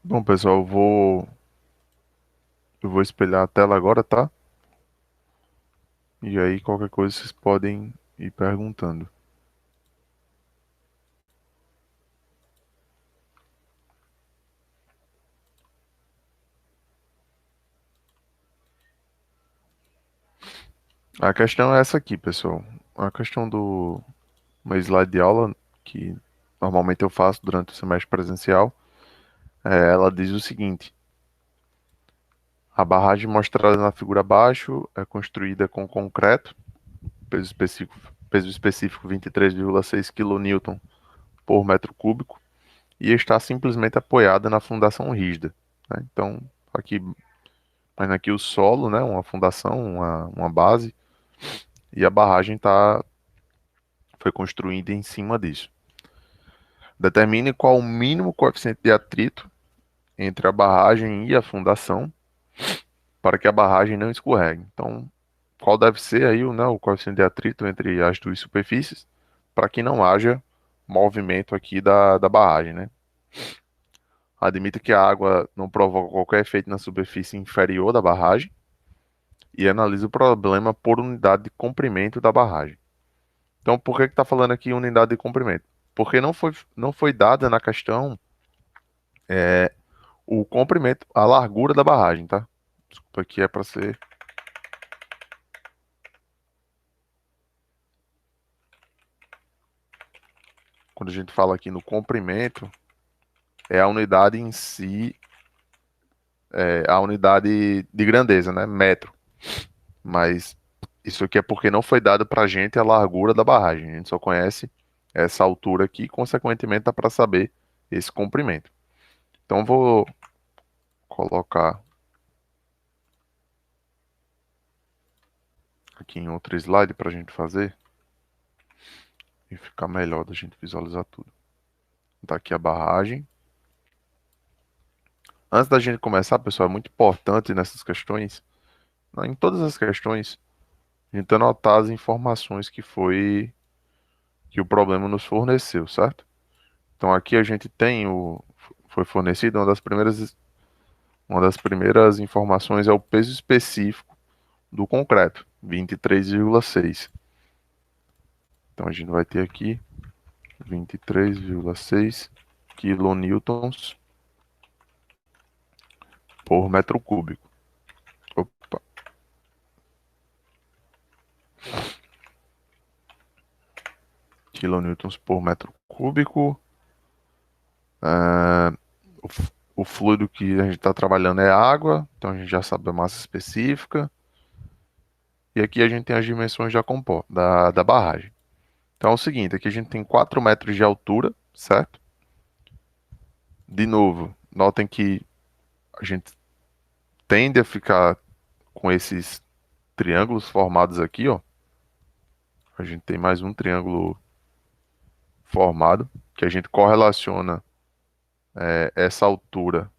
Bom, pessoal, eu vou espelhar a tela agora, tá? E aí, qualquer coisa, vocês podem ir perguntando. A questão é essa aqui, pessoal. A questão do meu slide de aula, que normalmente eu faço durante o semestre presencial, ela diz o seguinte: a barragem mostrada na figura abaixo é construída com concreto, peso específico 23,6 kN por metro cúbico, e está simplesmente apoiada na fundação rígida, né? Então, aqui, mas aqui o solo, né? Uma fundação, uma base, e a barragem foi construída em cima disso. Determine qual o mínimo coeficiente de atrito entre a barragem e a fundação para que a barragem não escorregue. Então, qual deve ser aí o coeficiente de atrito entre as duas superfícies para que não haja movimento aqui da barragem, né? Admita que a água não provoca qualquer efeito na superfície inferior da barragem e analisa o problema por unidade de comprimento da barragem. Então, por que está falando aqui unidade de comprimento? Porque não foi dada na questão o comprimento, a largura da barragem, tá? Desculpa, aqui é para ser. Quando a gente fala aqui no comprimento, é a unidade em si, é a unidade de grandeza, né? Metro. Mas isso aqui é porque não foi dado para a gente a largura da barragem. A gente só conhece essa altura aqui, consequentemente dá para saber esse comprimento. Então vou colocar aqui em outro slide para a gente fazer e ficar melhor da gente visualizar tudo. Tá aqui a barragem. Antes da gente começar, pessoal, é muito importante nessas questões, em todas as questões, a gente anotar as informações que o problema nos forneceu, certo? Então aqui a gente tem foi fornecido uma das primeiras informações é o peso específico do concreto, 23,6. Então a gente vai ter aqui 23,6 quilonewtons por metro cúbico. Opa, quilonewtons por metro cúbico. Ah, o fluido que a gente está trabalhando é água, então a gente já sabe a massa específica. E aqui a gente tem as dimensões da barragem. Então é o seguinte, aqui a gente tem 4 metros de altura, certo? De novo, notem que a gente tende a ficar com esses triângulos formados aqui, ó. A gente tem mais um triângulo formado, que a gente correlaciona essa altura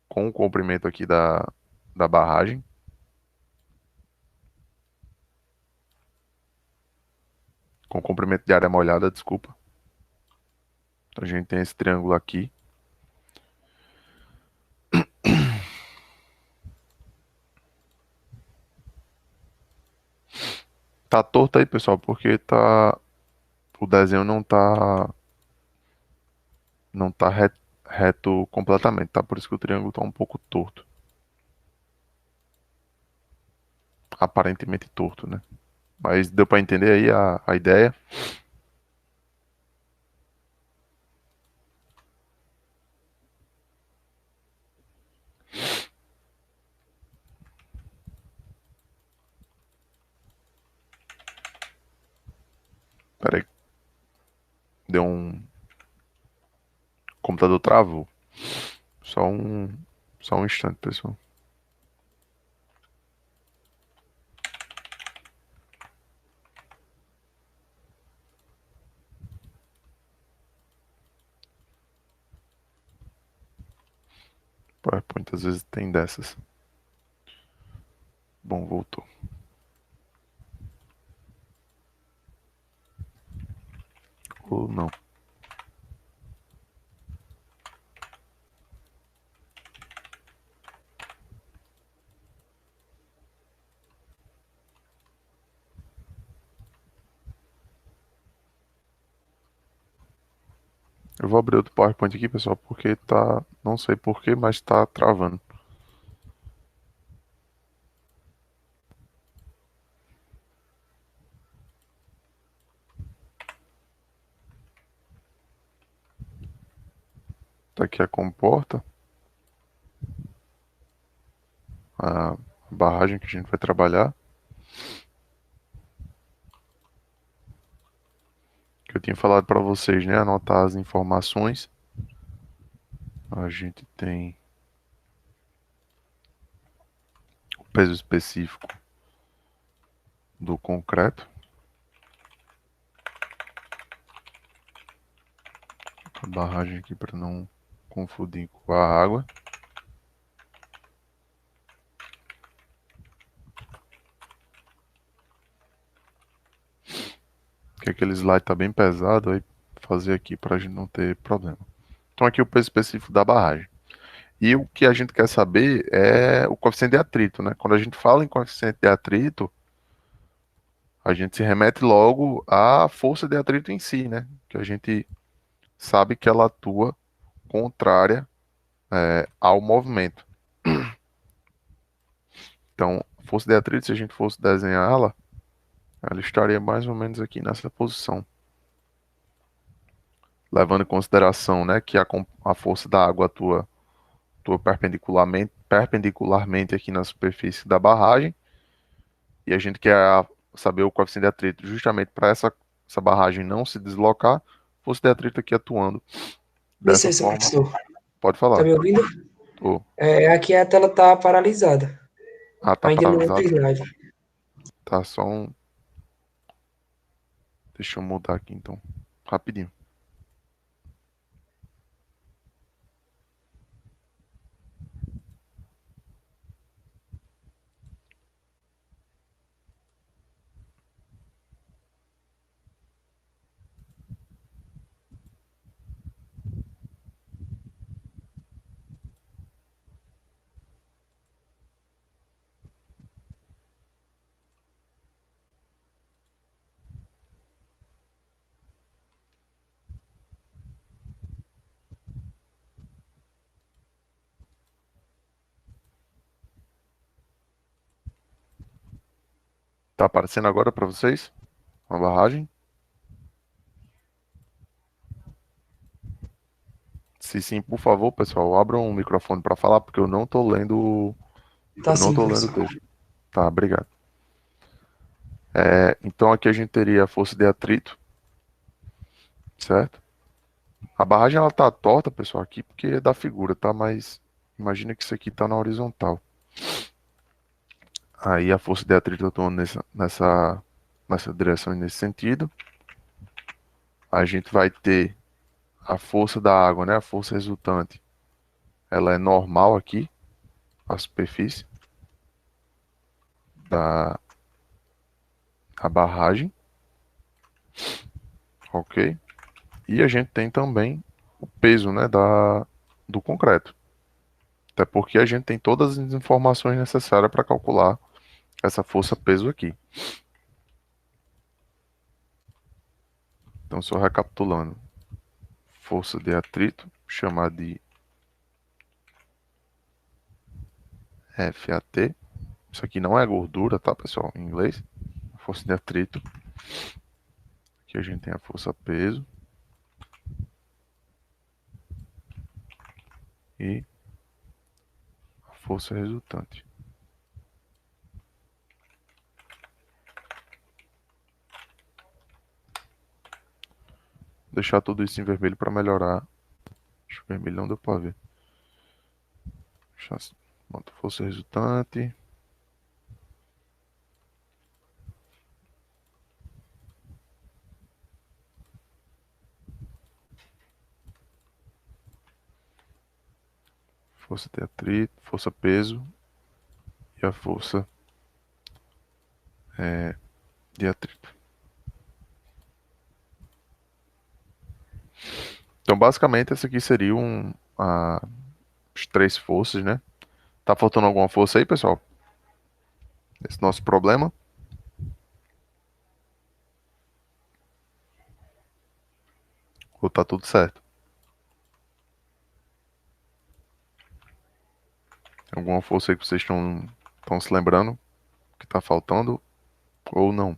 com o comprimento aqui da barragem, com o comprimento de área molhada, desculpa. Então a gente tem esse triângulo aqui. Tá torto aí, pessoal, porque o desenho não tá reto completamente, tá? Por isso que o triângulo tá um pouco torto. Aparentemente torto, né? Mas deu para entender aí a ideia. Pera aí, deu um. O computador travou. Só um, só um instante, pessoal. PowerPoint às vezes tem dessas. Bom, voltou. Ou não. Eu vou abrir outro PowerPoint aqui, pessoal, porque tá, não sei porquê, mas tá travando. Tá aqui a comporta, a barragem que a gente vai trabalhar, que eu tinha falado para vocês, né? Anotar as informações. A gente tem o peso específico do concreto, a barragem aqui para não confundir com a água. Que aquele slide tá bem pesado, aí fazer aqui para a gente não ter problema. Então aqui o peso específico da barragem. E o que a gente quer saber é o coeficiente de atrito, né? Quando a gente fala em coeficiente de atrito, a gente se remete logo à força de atrito em si, né? Que a gente sabe que ela atua contrária ao movimento. Então, a força de atrito, se a gente fosse desenhá-la, ela estaria mais ou menos aqui nessa posição. Levando em consideração, né, que a força da água atua perpendicularmente aqui na superfície da barragem, e a gente quer saber o coeficiente de atrito justamente para essa barragem não se deslocar, força de atrito aqui atuando dessa Licença, forma. professor. Pode Tá falar. me ouvindo? Tô. Aqui a tela tá paralisada. Ah, tá Ainda no outro paralisado. slide. Tá só um. Deixa eu mudar aqui então. Rapidinho. Tá aparecendo agora para vocês? Uma barragem? Se sim, por favor, pessoal, abram o microfone para falar, porque eu não tô lendo. Tá Eu não sim, tô lendo o professor. texto. Tá, obrigado. Então aqui a gente teria a força de atrito, certo? A barragem ela tá torta, pessoal, aqui porque é da figura, tá? Mas imagina que isso aqui tá na horizontal. Aí a força de atrito atuando nessa direção e nesse sentido. A gente vai ter a força da água, né? A força resultante. Ela é normal aqui, a superfície da a barragem, ok? E a gente tem também o peso, né, do concreto. Até porque a gente tem todas as informações necessárias para calcular essa força-peso aqui. Então, só recapitulando: força de atrito, chamada de FAT. Isso aqui não é gordura, tá, pessoal? Em inglês. Força de atrito. Aqui a gente tem a força-peso. E a força resultante. Deixar tudo isso em vermelho para melhorar. Acho que o vermelho não deu para ver. Deixar, bota força resultante. Força de atrito, força peso e a força de atrito. Então, basicamente, essa aqui seria as três forças, né? Tá faltando alguma força aí, pessoal? Esse nosso problema? Ou tá tudo certo? Alguma força aí que vocês estão se lembrando que está faltando ou não?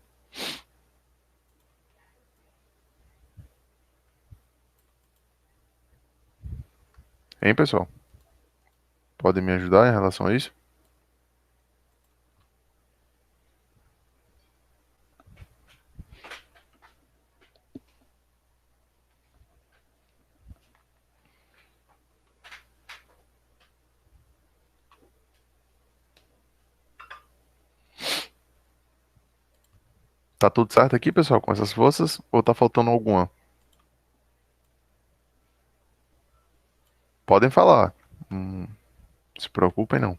Hein, pessoal? Podem me ajudar em relação a isso? Tá tudo certo aqui, pessoal, com essas forças? Ou tá faltando alguma? Podem falar. Não se preocupem, não.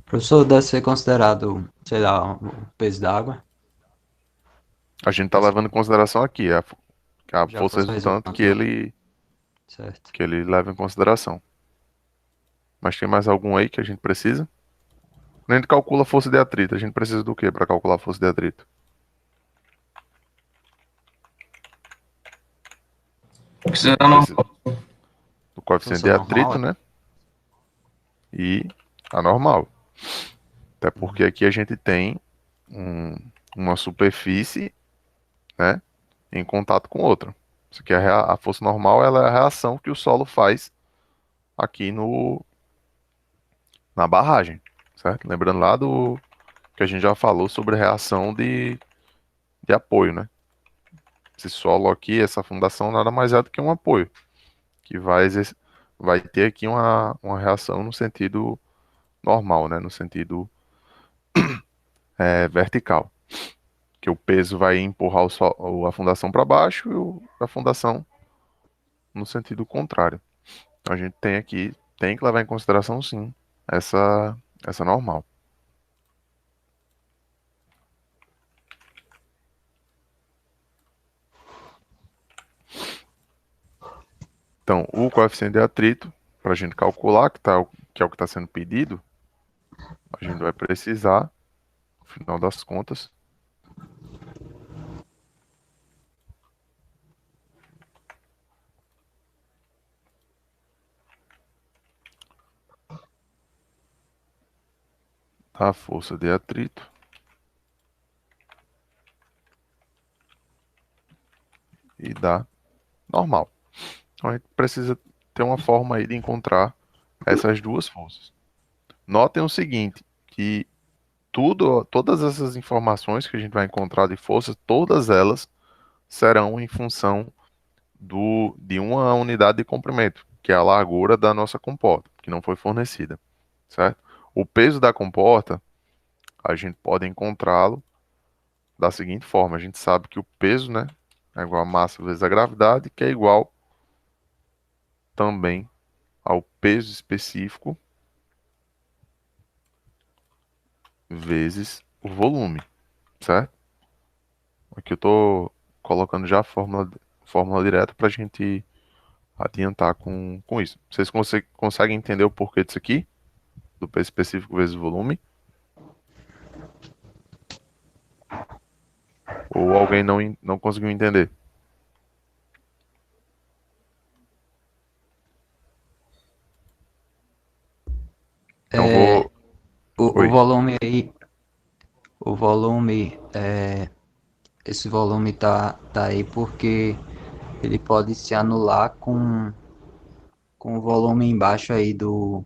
Professor, deve ser considerado, sei lá, o peso d'água. A gente tá levando em consideração aqui a Já força força resultante resultante, né? Certo. que ele leva em consideração. Mas tem mais algum aí que a gente precisa? Quando a gente calcula a força de atrito, a gente precisa do que para calcular a força de atrito? Precisa A gente precisa normal. do coeficiente Força de normal, atrito, é? né? E a normal. Até porque Uhum. aqui a gente tem um- uma superfície, né, em contato com outra. Isso aqui é a força normal, ela é a reação que o solo faz aqui no na barragem, certo? Lembrando lá do que a gente já falou sobre reação de apoio, né? Esse solo aqui, essa fundação nada mais é do que um apoio, que vai ter aqui uma reação no sentido normal, né? No sentido vertical, que o peso vai empurrar a fundação para baixo e a fundação no sentido contrário. Então a gente tem que levar em consideração sim essa normal. Então, o coeficiente de atrito, para a gente calcular, que é o que está sendo pedido, a gente vai precisar, no final das contas, da força de atrito e da normal. Então, a gente precisa ter uma forma aí de encontrar essas duas forças. Notem o seguinte, que todas essas informações que a gente vai encontrar de forças, todas elas serão em função de uma unidade de comprimento, que é a largura da nossa comporta, que não foi fornecida, certo? O peso da comporta, a gente pode encontrá-lo da seguinte forma: a gente sabe que o peso, né, é igual a massa vezes a gravidade, que é igual também ao peso específico vezes o volume, certo? Aqui eu estou colocando já a fórmula direta para a gente adiantar com isso. Vocês conseguem entender o porquê disso aqui? Do peso específico vezes o volume? Ou alguém não conseguiu entender? Então É, vou. o Oi. volume aí, o volume, esse volume tá aí porque ele pode se anular com o volume embaixo aí do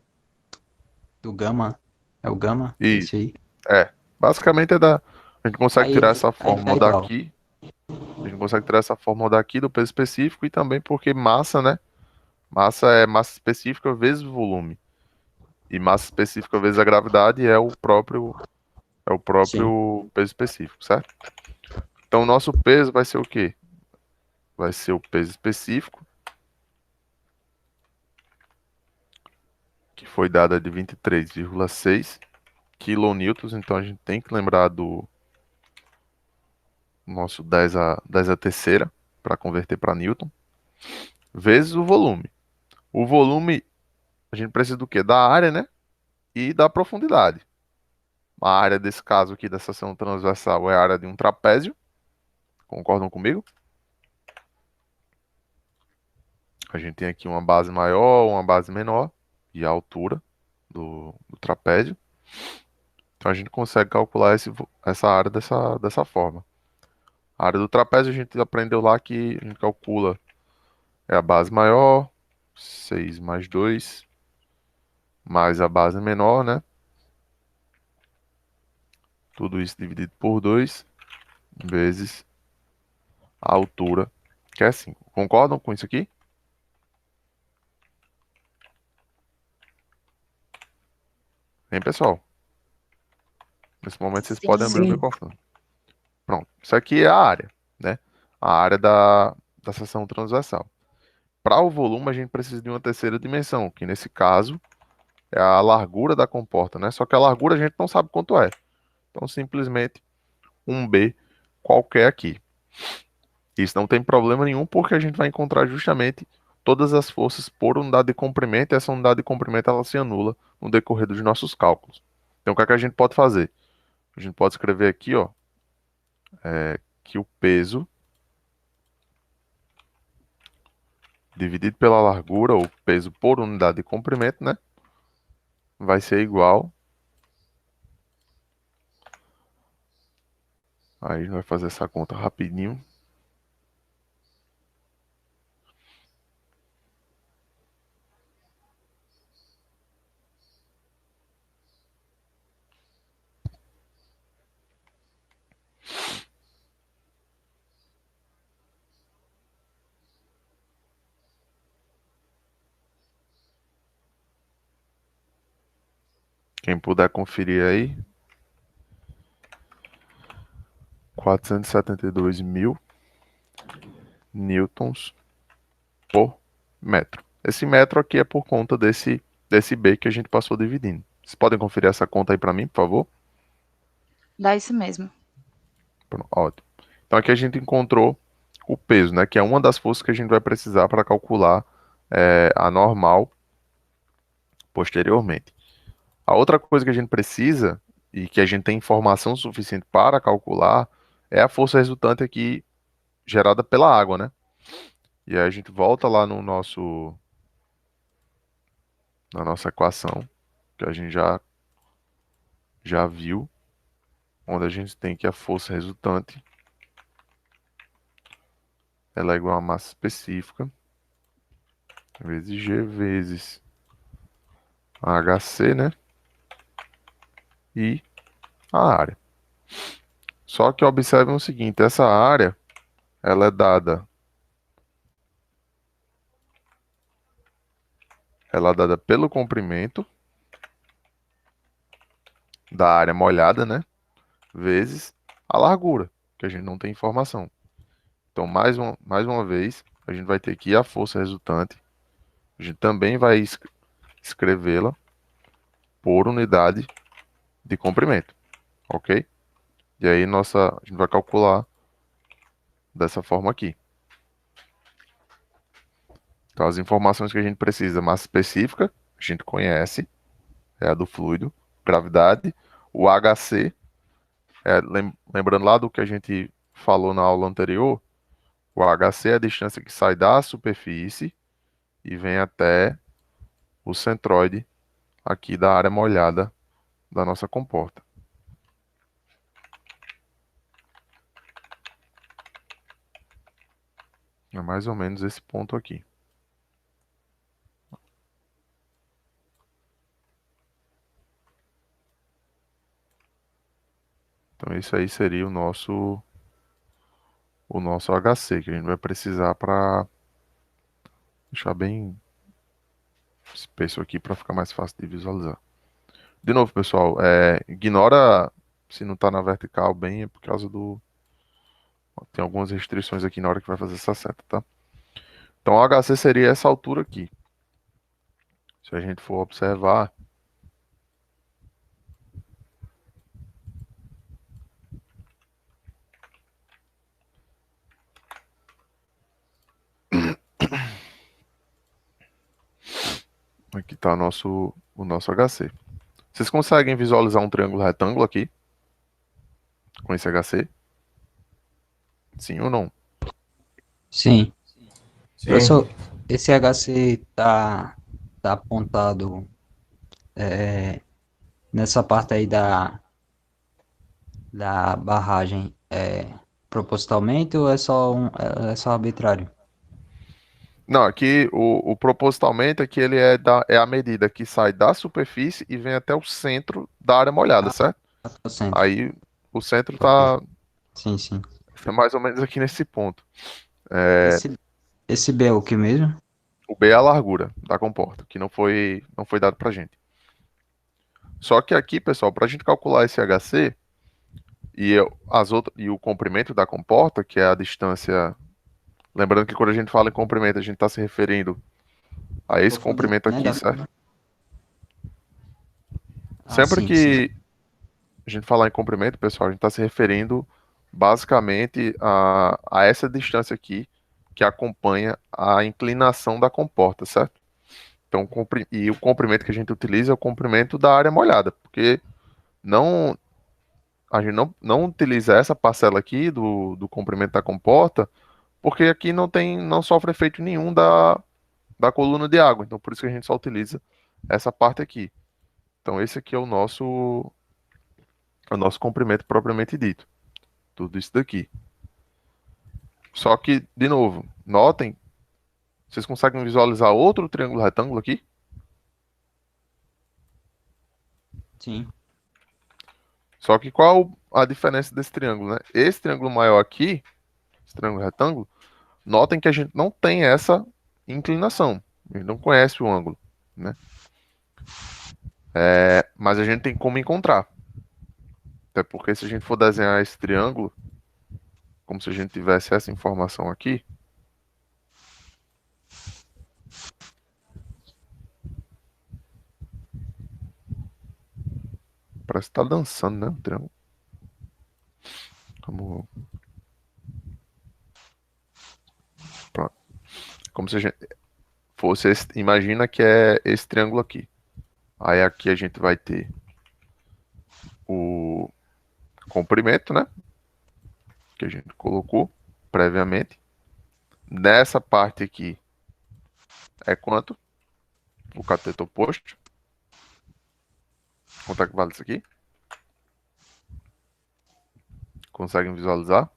gama. É o gama? Isso. Esse aí. É. Basicamente é da. A gente consegue tirar essa Aí fica fórmula igual. daqui. A gente consegue tirar essa fórmula daqui do peso específico e também porque massa, né? Massa é massa específica vezes volume. E massa específica vezes a gravidade é o Sim. próprio peso específico, certo? Então o nosso peso vai ser o quê? Vai ser o peso específico, que foi dada de 23,6 quilonewtons. Então a gente tem que lembrar do nosso 10 a terceira para converter para newton, vezes o volume. O volume, a gente precisa do quê? Da área, né? E da profundidade. A área desse caso aqui da seção transversal é a área de um trapézio. Concordam comigo? A gente tem aqui uma base maior, uma base menor e a altura do trapézio. Então a gente consegue calcular essa área dessa forma. A área do trapézio a gente aprendeu lá que a gente calcula a base maior, 6 mais 2, mais a base menor, né? Tudo isso dividido por 2, vezes a altura, que é 5. Concordam com isso aqui? Hein, pessoal? Nesse momento vocês podem abrir o Sim. microfone. Pronto. Isso aqui é a área, né? A área da seção transversal. Para o volume, a gente precisa de uma terceira dimensão, que nesse caso é a largura da comporta, né? Só que a largura a gente não sabe quanto é. Então, simplesmente um B qualquer aqui. Isso não tem problema nenhum, porque a gente vai encontrar justamente todas as forças por unidade de comprimento, e essa unidade de comprimento ela se anula no decorrer dos nossos cálculos. Então, o que é que a gente pode fazer? A gente pode escrever aqui, ó, que o peso dividido pela largura, ou peso por unidade de comprimento, né? Vai ser igual. Aí a gente vai fazer essa conta rapidinho. Quem puder conferir aí, 472 mil newtons por metro. Esse metro aqui é por conta desse B que a gente passou dividindo. Vocês podem conferir essa conta aí para mim, por favor? Dá isso mesmo. Pronto, ótimo. Então aqui a gente encontrou o peso, né? Que é uma das forças que a gente vai precisar para calcular a normal posteriormente. A outra coisa que a gente precisa e que a gente tem informação suficiente para calcular é a força resultante aqui gerada pela água, né? E aí a gente volta lá no na nossa equação, que a gente já viu, onde a gente tem que a força resultante ela é igual a massa específica vezes G vezes a HC, né? E a área. Só que observem o seguinte, essa área ela é dada pelo comprimento da área molhada, né? Vezes a largura, que a gente não tem informação. Então, mais uma vez, a gente vai ter aqui a força resultante. A gente também vai escrevê-la por unidade de comprimento, ok? E aí a gente vai calcular dessa forma aqui. Então, as informações que a gente precisa, massa específica, a gente conhece, é a do fluido, gravidade, o HC, lembrando lá do que a gente falou na aula anterior, o HC é a distância que sai da superfície e vem até o centroide aqui da área molhada da nossa comporta. É mais ou menos esse ponto aqui. Então, isso aí seria o nosso HC, que a gente vai precisar para deixar bem espesso aqui para ficar mais fácil de visualizar. De novo, pessoal, ignora se não está na vertical bem, é por causa tem algumas restrições aqui na hora que vai fazer essa seta, tá? Então, o HC seria essa altura aqui. Se a gente for observar, aqui está o nosso HC. Vocês conseguem visualizar um triângulo retângulo aqui? Com esse HC? Sim ou não? Sim. Sim. Professor, esse HC tá apontado nessa parte aí da barragem propositalmente ou é só arbitrário? Não, aqui o propositalmente é que ele é a medida que sai da superfície e vem até o centro da área molhada, Ah, certo? tá no centro. Aí o centro Ok. tá Sim, sim. mais ou menos aqui nesse ponto. É, Esse, esse B é o que mesmo? o B é a largura da comporta, que não foi dado pra gente. Só que aqui, pessoal, para a gente calcular esse HC e o comprimento da comporta, que é a distância. Lembrando que quando a gente fala em comprimento, a gente está se referindo a esse Profundidade, comprimento né? aqui, certo? Ah, Sempre sim, sim. que a gente falar em comprimento, pessoal, a gente está se referindo basicamente a essa distância aqui que acompanha a inclinação da comporta, certo? Então, e o comprimento que a gente utiliza é o comprimento da área molhada, porque não a gente não utiliza essa parcela aqui do comprimento da comporta, porque aqui não sofre efeito nenhum da coluna de água. Então, por isso que a gente só utiliza essa parte aqui. Então, esse aqui é o nosso comprimento propriamente dito. Tudo isso daqui. Só que, de novo, notem, vocês conseguem visualizar outro triângulo retângulo aqui? Sim. Só que qual a diferença desse triângulo, né? Esse triângulo maior aqui, esse triângulo retângulo, notem que a gente não tem essa inclinação. A gente não conhece o ângulo, né? Mas a gente tem como encontrar. Até porque se a gente for desenhar esse triângulo, como se a gente tivesse essa informação aqui, parece que tá dançando, né? O triângulo. Como, pronto. Como se a gente fosse imagina que é esse triângulo aqui. Aí aqui a gente vai ter o comprimento, né? Que a gente colocou previamente. Nessa parte aqui é quanto? O cateto oposto. Quanto é que vale isso aqui? Conseguem visualizar?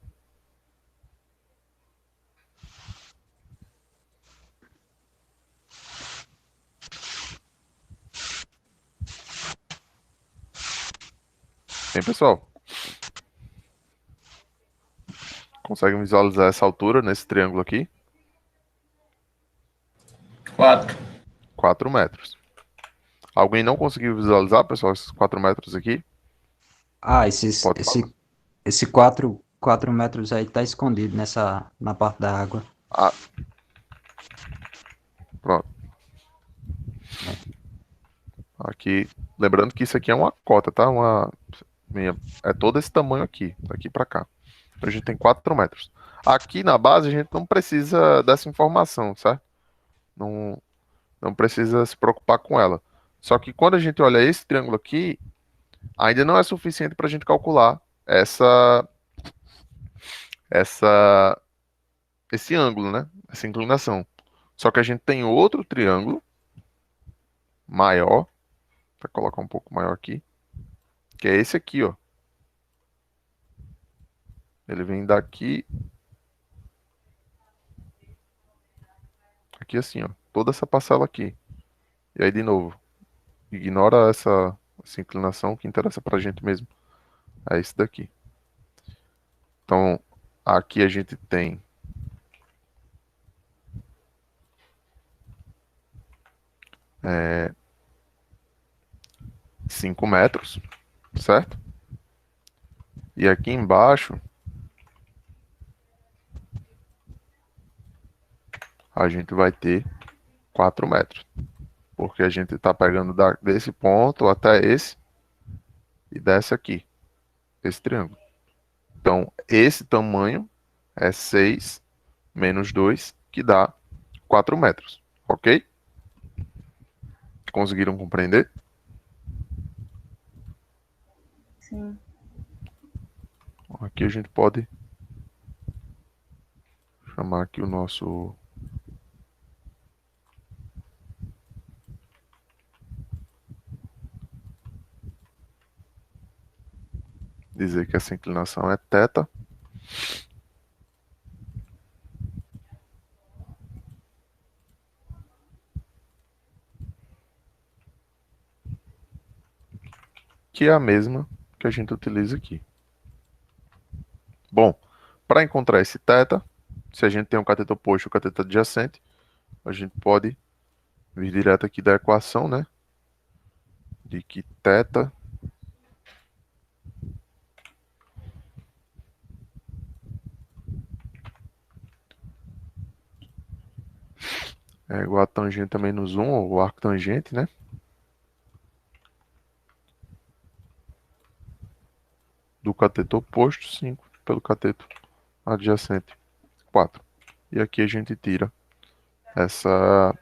Bem, pessoal, conseguem visualizar essa altura nesse triângulo aqui? 4. 4 metros. Alguém não conseguiu visualizar, pessoal, esses 4 metros aqui? Ah, Pode falar. esse 4 metros aí tá escondido na parte da água. Ah, pronto. Né? Aqui, lembrando que isso aqui é uma cota, tá? É todo esse tamanho aqui, daqui para cá. Então a gente tem 4 metros. Aqui na base a gente não precisa dessa informação, certo? Não, não precisa se preocupar com ela. Só que quando a gente olha esse triângulo aqui, ainda não é suficiente para a gente calcular essa, esse ângulo, né? Essa inclinação. Só que a gente tem outro triângulo maior, vou colocar um pouco maior aqui, que é esse aqui, ó. Ele vem daqui, aqui assim, ó. Toda essa parcela aqui. E aí, de novo, ignora essa inclinação que interessa pra gente mesmo. É esse daqui. Então, aqui a gente tem 5 metros, certo? E aqui embaixo a gente vai ter 4 metros. Porque a gente está pegando desse ponto até esse e desce aqui, esse triângulo. Então, esse tamanho é 6 menos 2, que dá 4 metros. Ok? Conseguiram compreender? Sim. Aqui a gente pode chamar aqui o nosso dizer que essa inclinação é θ. Que é a mesma que a gente utiliza aqui. Bom, para encontrar esse θ, se a gente tem um cateto oposto e um cateto adjacente, a gente pode vir direto aqui da equação, né? De que θ é igual a tangente também menos 1, ou arco tangente, né? Do cateto oposto, 5, pelo cateto adjacente, 4. E aqui a gente tira essa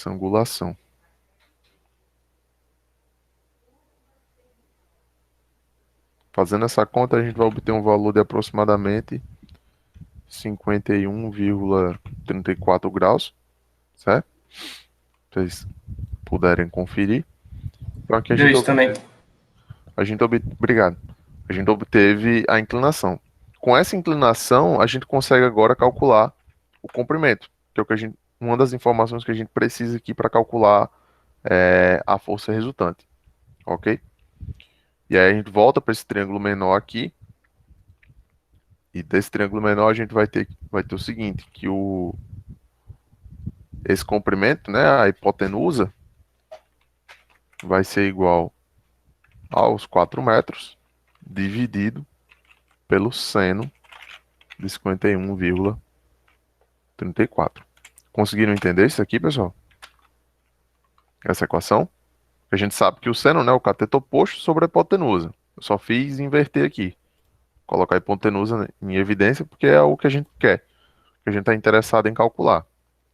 angulação. Fazendo essa conta, a gente vai obter um valor de aproximadamente 51,34 graus, certo? Vocês puderem conferir. Então aqui Deu isso também. obrigado. A gente obteve a inclinação. Com essa inclinação, a gente consegue agora calcular o comprimento, que é o que uma das informações que a gente precisa aqui para calcular a força resultante, ok? E aí a gente volta para esse triângulo menor aqui, e desse triângulo menor a gente vai ter o seguinte, que esse comprimento, né, a hipotenusa, vai ser igual aos 4 metros, dividido pelo seno de 51,34. Conseguiram entender isso aqui, pessoal? Essa equação? A gente sabe que o seno, né, o cateto oposto sobre a hipotenusa. Eu só fiz inverter aqui. Colocar a hipotenusa em evidência porque é o que a gente quer. Que a gente está interessado em calcular.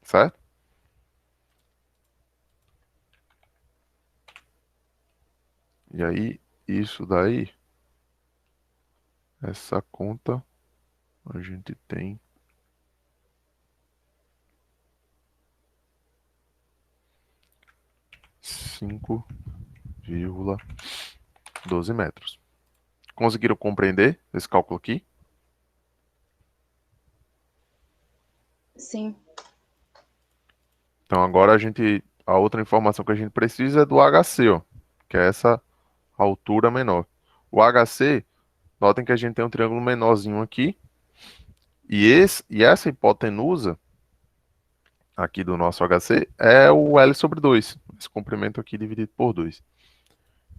Certo? E aí, isso daí, essa conta, a gente tem 5,12 metros. Conseguiram compreender esse cálculo aqui? Sim. Então agora a outra informação que a gente precisa é do HC, ó, que é essa altura menor. O HC, notem que a gente tem um triângulo menorzinho aqui, e essa hipotenusa aqui do nosso HC é o L sobre 2, esse comprimento aqui dividido por 2.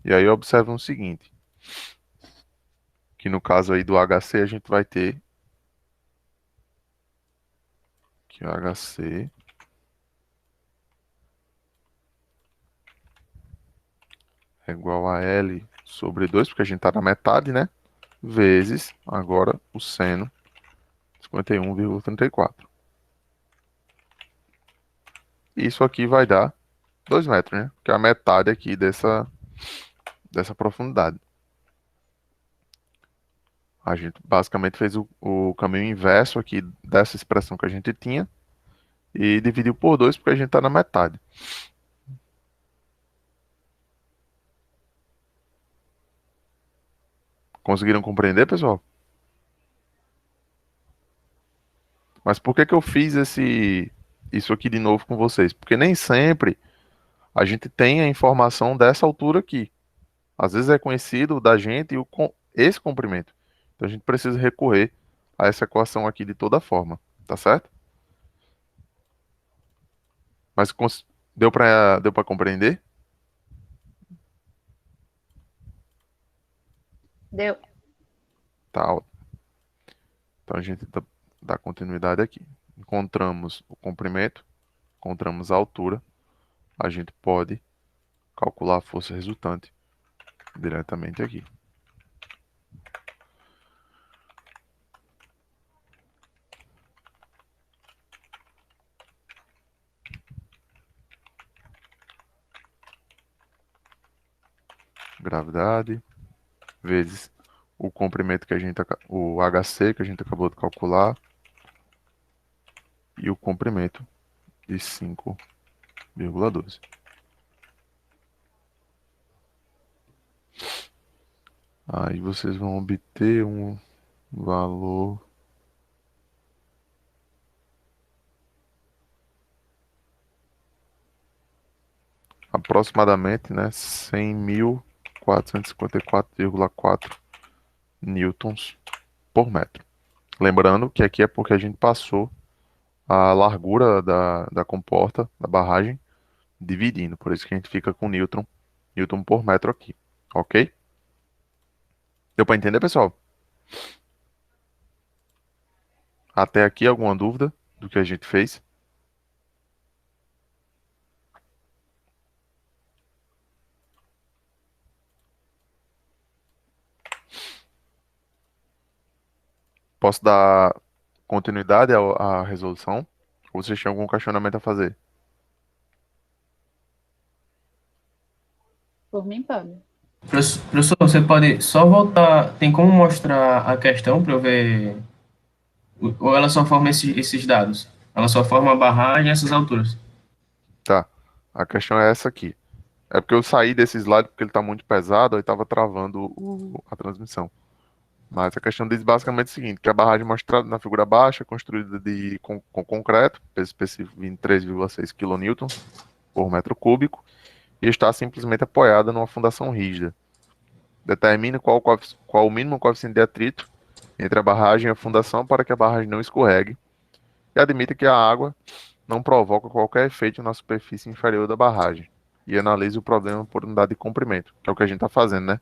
E aí observam o seguinte, que no caso aí do HC a gente vai ter que o HC é igual a L sobre 2, porque a gente está na metade, né? Vezes, agora, o seno, 51,34. Isso aqui vai dar 2 metros, né? Que é a metade aqui dessa profundidade. A gente basicamente fez o caminho inverso aqui dessa expressão que a gente tinha e dividiu por 2 porque a gente está na metade. Conseguiram compreender, pessoal? Mas por que que eu fiz isso aqui de novo com vocês? Porque nem sempre a gente tem a informação dessa altura aqui. Às vezes é conhecido da gente esse comprimento. Então a gente precisa recorrer a essa equação aqui de toda forma, tá certo? Mas deu para compreender? Deu. Tá, ó. Então a gente dá continuidade aqui. Encontramos o comprimento, encontramos a altura, a gente pode calcular a força resultante diretamente aqui. Gravidade vezes o comprimento que o HC que a gente acabou de calcular e o comprimento de 5,12. Aí vocês vão obter um valor aproximadamente, né, 100.454,4 newtons por metro. Lembrando que aqui é porque a gente passou a largura da comporta, da barragem, dividindo. Por isso que a gente fica com newton por metro aqui. Ok? Deu para entender, pessoal? Até aqui alguma dúvida do que a gente fez? Posso dar continuidade à resolução? Ou vocês têm algum questionamento a fazer? Por mim, pode. Professor, você pode só voltar. Tem como mostrar a questão para eu ver? Ou ela só forma esses dados? Ela só forma a barragem e essas alturas. Tá. A questão é essa aqui. É porque eu saí desse slide porque ele está muito pesado, aí estava travando a transmissão. Mas a questão diz basicamente o seguinte, que a barragem mostrada na figura abaixo é construída com concreto, peso específico 23,6 kN por metro cúbico, e está simplesmente apoiada numa fundação rígida. Determine qual o mínimo coeficiente de atrito entre a barragem e a fundação para que a barragem não escorregue, e admita que a água não provoca qualquer efeito na superfície inferior da barragem. E analise o problema por unidade de comprimento, que é o que a gente está fazendo, né?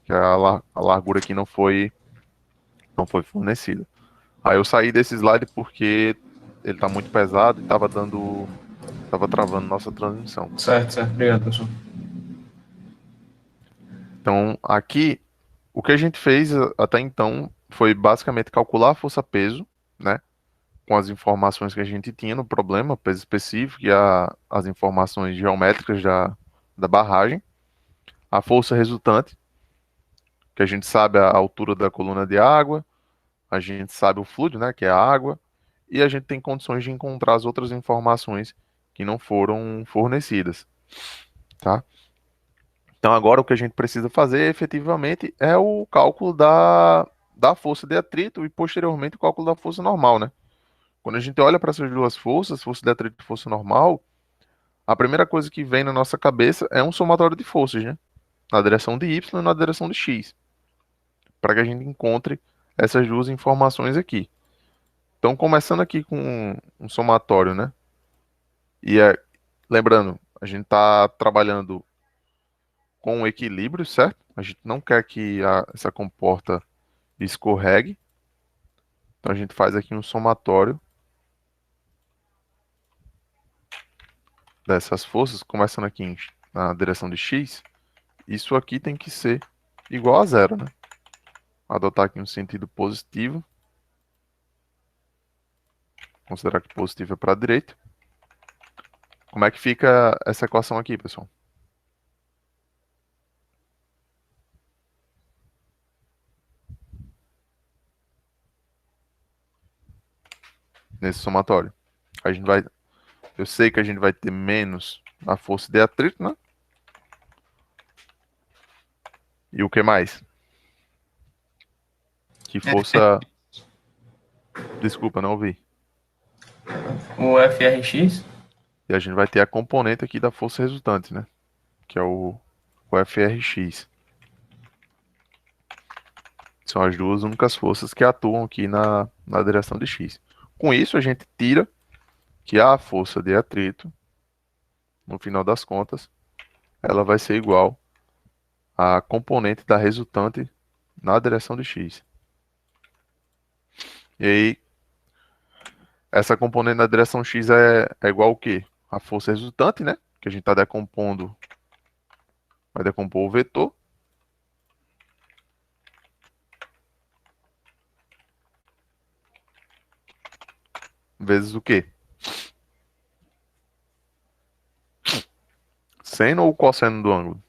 Que a largura aqui não foi fornecida. Aí eu saí desse slide porque ele tá muito pesado e tava travando nossa transmissão. Certo, certo. Obrigado, professor. Então, aqui, o que a gente fez até então foi basicamente calcular a força-peso, né? Com as informações que a gente tinha no problema, peso específico e as informações geométricas da barragem, a força resultante, que a gente sabe a altura da coluna de água, a gente sabe o fluido, né, que é a água, e a gente tem condições de encontrar as outras informações que não foram fornecidas, tá? Então agora o que a gente precisa fazer efetivamente é o cálculo da força de atrito e posteriormente o cálculo da força normal, né? Quando a gente olha para essas duas forças, força de atrito e força normal, a primeira coisa que vem na nossa cabeça é um somatório de forças, né? Na direção de y e na direção de x, para que a gente encontre essas duas informações aqui. Então, começando aqui com um somatório, né? E lembrando, a gente está trabalhando com equilíbrio, certo? A gente não quer que essa comporta escorregue. Então, a gente faz aqui um somatório dessas forças, começando aqui na direção de x. Isso aqui tem que ser igual a zero, né? Adotar aqui um sentido positivo. Considerar que positivo é para a direita. Como é que fica essa equação aqui, pessoal? Nesse somatório. A gente vai, eu sei que a gente vai ter menos a força de atrito, né? E o que mais? Que força. Desculpa, não ouvi. O FRX? E a gente vai ter a componente aqui da força resultante, né? Que é o FRX. São as duas únicas forças que atuam aqui na direção de x. Com isso, a gente tira que a força de atrito, no final das contas, ela vai ser igual à componente da resultante na direção de x. E aí, essa componente na direção x é igual ao quê? A força resultante, né? Que a gente está decompondo, vai decompor o vetor, vezes o quê? Seno ou cosseno do ângulo?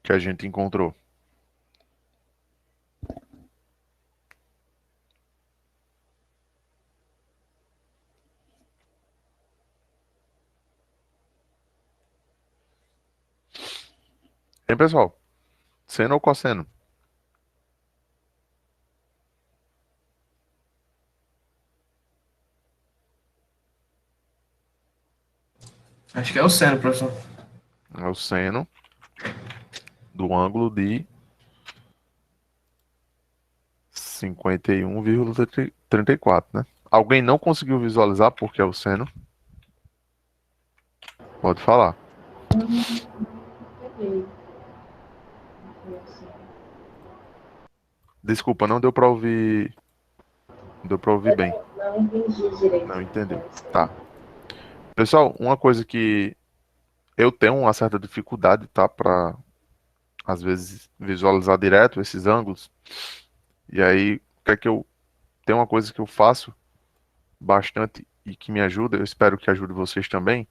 Que a gente encontrou. Hein, pessoal? Seno ou cosseno? Acho que é o seno, professor. É o seno do ângulo de 51,34, né? Alguém não conseguiu visualizar porque é o seno? Pode falar. Peguei. Desculpa, não deu para ouvir. Não deu para ouvir bem. Não entendi direito. Não entendeu. Tá. Pessoal, uma coisa que eu tenho uma certa dificuldade, tá? Para às vezes visualizar direto esses ângulos. E aí, o que é que eu. Tem uma coisa que eu faço bastante e que me ajuda, eu espero que ajude vocês também,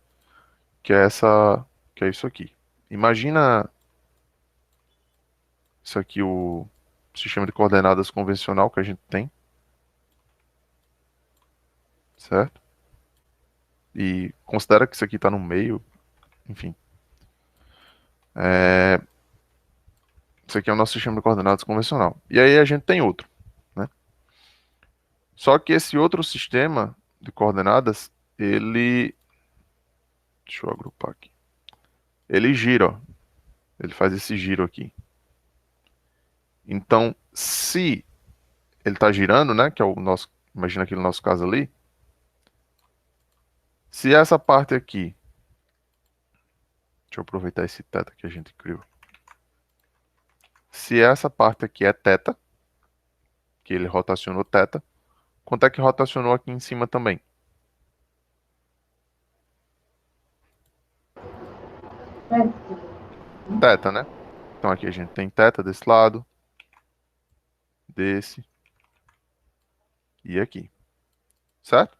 que é essa. Que é isso aqui. Imagina isso aqui, o sistema de coordenadas convencional que a gente tem, certo? E considera que isso aqui está no meio, enfim. Isso aqui é o nosso sistema de coordenadas convencional. E aí a gente tem outro, né? Só que esse outro sistema de coordenadas, ele. Deixa eu agrupar aqui. Ele gira, ó. Ele faz esse giro aqui. Então, se ele está girando, né? Que é o nosso. Imagina aqui no nosso caso ali. Se essa parte aqui. Deixa eu aproveitar esse teta que a gente criou. Se essa parte aqui é teta, que ele rotacionou teta, quanto é que rotacionou aqui em cima também? Teta, né? Então aqui a gente tem teta desse lado, desse e aqui, certo?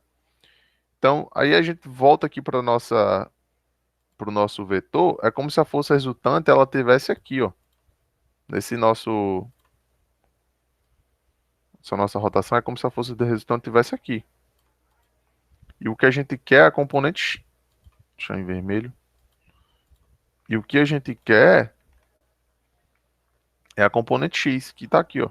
Então aí a gente volta aqui para o nosso vetor, é como se a força resultante ela tivesse aqui, ó, nesse nosso, essa nossa rotação é como se a força resultante tivesse aqui. E o que a gente quer é a componente, deixa eu em vermelho. E o que a gente quer é a componente x, que está aqui, ó.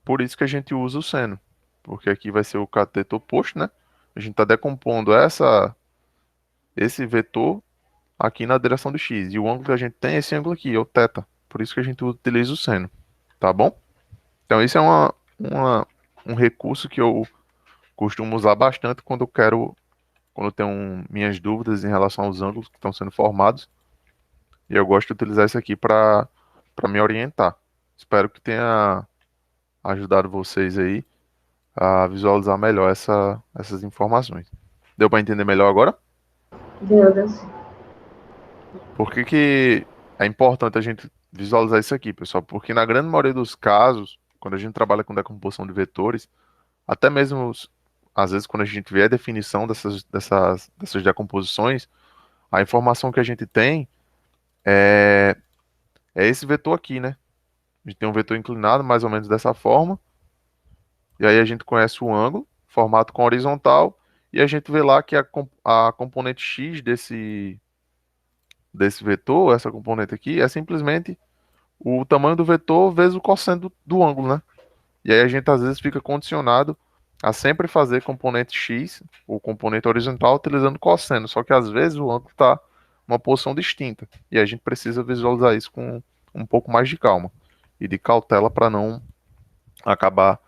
Por isso que a gente usa o seno, porque aqui vai ser o cateto oposto, né? A gente está decompondo esse vetor aqui na direção do x. E o ângulo que a gente tem é esse ângulo aqui, é o θ. Por isso que a gente utiliza o seno, tá bom? Então isso é um recurso que eu costumo usar bastante quando eu tenho minhas dúvidas em relação aos ângulos que estão sendo formados. E eu gosto de utilizar isso aqui para me orientar. Espero que tenha ajudado vocês aí a visualizar melhor essas informações. Deu para entender melhor agora? Deu sim. Por que que é importante a gente visualizar isso aqui, pessoal? Porque na grande maioria dos casos, quando a gente trabalha com decomposição de vetores, até mesmo às vezes quando a gente vê a definição dessas decomposições, a informação que a gente tem é esse vetor aqui, né? A gente tem um vetor inclinado mais ou menos dessa forma, e aí a gente conhece o ângulo, formato com horizontal, e a gente vê lá que a componente x desse vetor, essa componente aqui, é simplesmente o tamanho do vetor vezes o cosseno do ângulo, né? E aí a gente às vezes fica condicionado a sempre fazer componente x, ou componente horizontal, utilizando cosseno, só que às vezes o ângulo está uma posição distinta, e a gente precisa visualizar isso com um pouco mais de calma e de cautela para não acabar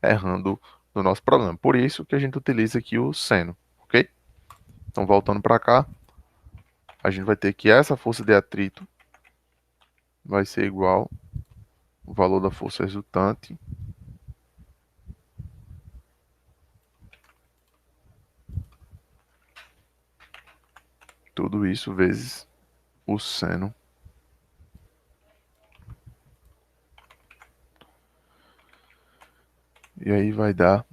errando no nosso problema. Por isso que a gente utiliza aqui o seno, ok? Então voltando para cá, a gente vai ter que essa força de atrito vai ser igual ao valor da força resultante tudo isso vezes o seno e aí vai dar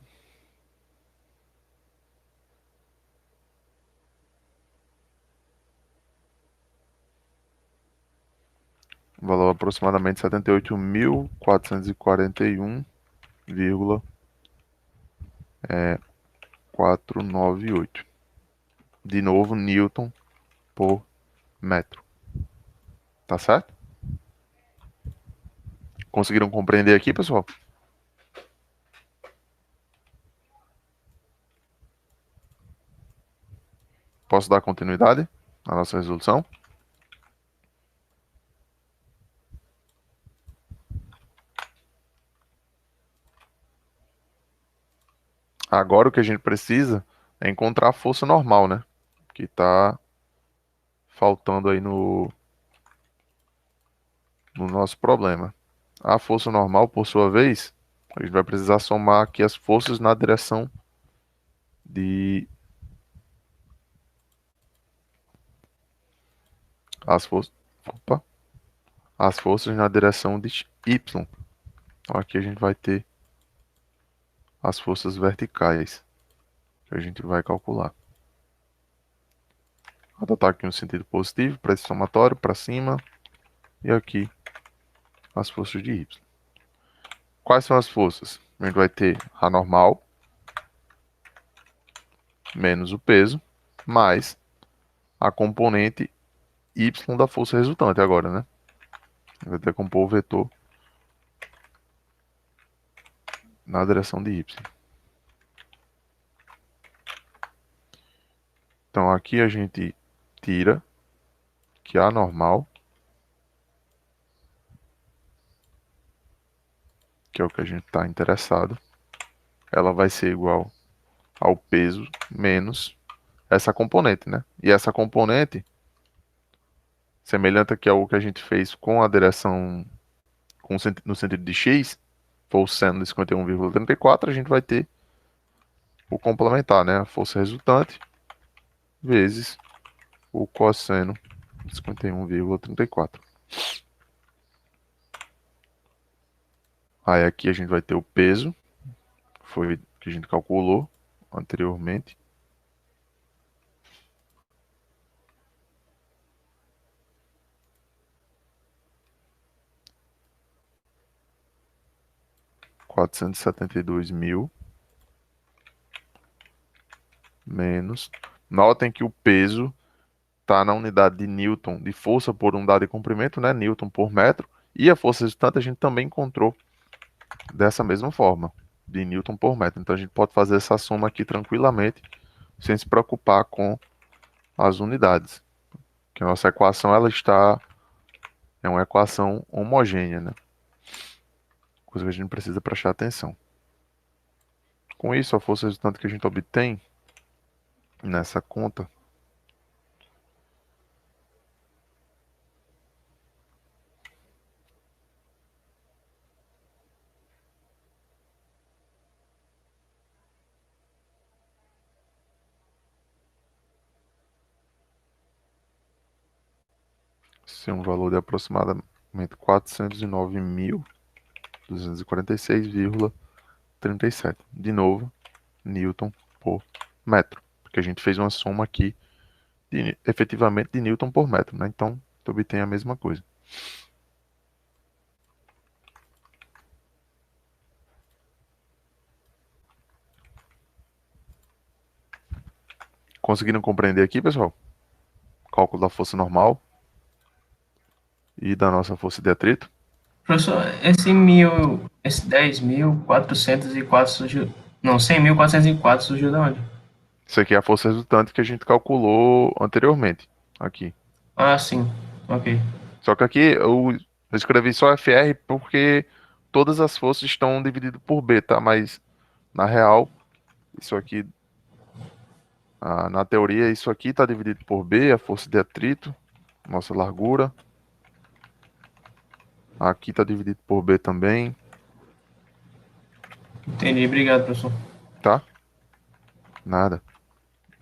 um valor aproximadamente 78.441,498. De novo, Newton por metro. Tá certo? Conseguiram compreender aqui, pessoal? Posso dar continuidade à nossa resolução? Agora o que a gente precisa é encontrar a força normal, né? Que está faltando aí no nosso problema. A força normal, por sua vez, a gente vai precisar somar aqui as forças na direção de as forças, opa, as forças na direção de y. Então aqui a gente vai ter as forças verticais que a gente vai calcular. Adotar aqui um sentido positivo para esse somatório, para cima, e aqui as forças de y. Quais são as forças? A gente vai ter a normal menos o peso mais a componente y da força resultante agora, né? Vai decompor o vetor na direção de y. Então aqui a gente tira que a normal, que é o que a gente está interessado, ela vai ser igual ao peso menos essa componente, né? E essa componente, semelhante aqui ao que a gente fez com a direção no sentido de x, for o seno de 51,34, a gente vai ter o complementar, né? A força resultante vezes o cosseno de 51,34. Aí aqui a gente vai ter o peso, foi que a gente calculou anteriormente. $472.000 menos. Notem que o peso está na unidade de Newton de força por unidade de comprimento, né? Newton por metro. E a força resultante a gente também encontrou dessa mesma forma, de Newton por metro. Então a gente pode fazer essa soma aqui tranquilamente, sem se preocupar com as unidades. Que a nossa equação é uma equação homogênea, né? Coisa que a gente precisa prestar atenção. Com isso, a força resultante que a gente obtém nessa conta ser um valor de aproximadamente 409.246,37. De novo, Newton por metro. Porque a gente fez uma soma aqui efetivamente de Newton por metro, né? Então, tu obtém a mesma coisa. Conseguiram compreender aqui, pessoal? Cálculo da força normal e da nossa força de atrito. Professor, esse 10.404 surgiu. Não, 100.404 surgiu da onde? Isso aqui é a força resultante que a gente calculou anteriormente. Aqui. Ah, sim. Ok. Só que aqui eu escrevi só FR porque todas as forças estão divididas por B, tá? Mas na real, isso aqui, na teoria, isso aqui está dividido por B, a força de atrito, nossa largura. Aqui está dividido por B também, Entendi. Obrigado, professor. tá? Nada.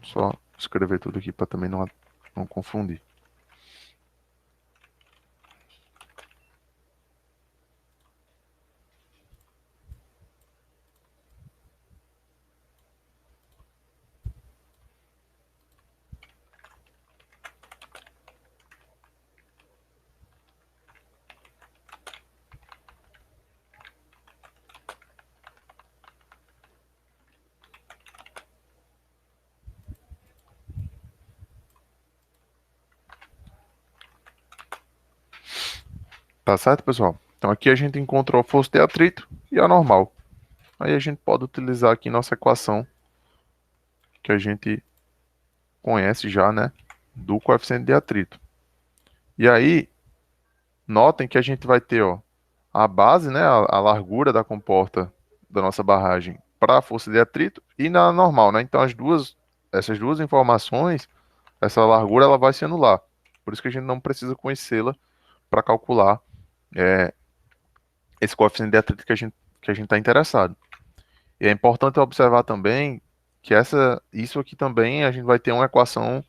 Só escrever tudo aqui para também não confundir. Tá certo, pessoal? Então aqui a gente encontrou a força de atrito e a normal. Aí a gente pode utilizar aqui nossa equação que a gente conhece já, né? Do coeficiente de atrito. E aí, notem que a gente vai ter, ó, a base, né? A largura da comporta da nossa barragem para a força de atrito e na normal, né? Então essas duas informações, essa largura ela vai se anular. Por isso que a gente não precisa conhecê-la para calcular esse coeficiente de atrito que a gente está interessado. E é importante observar também que isso aqui também a gente vai ter uma equação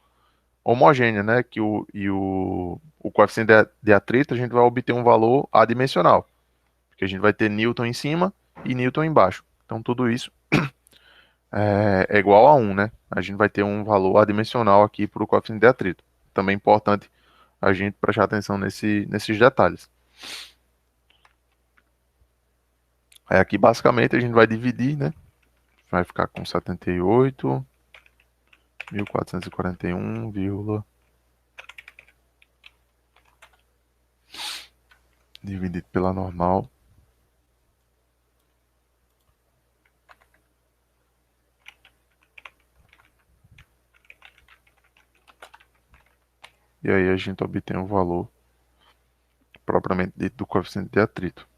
homogênea, né? O coeficiente de atrito a gente vai obter um valor adimensional, porque a gente vai ter Newton em cima e Newton embaixo. Então tudo isso é igual a 1, né? A gente vai ter um valor adimensional aqui para o coeficiente de atrito. Também é importante a gente prestar atenção nesses detalhes. Aí aqui basicamente a gente vai dividir, né? Vai ficar com 78.441, dividido pela normal. E aí a gente obtém o valor propriamente dito do coeficiente de atrito.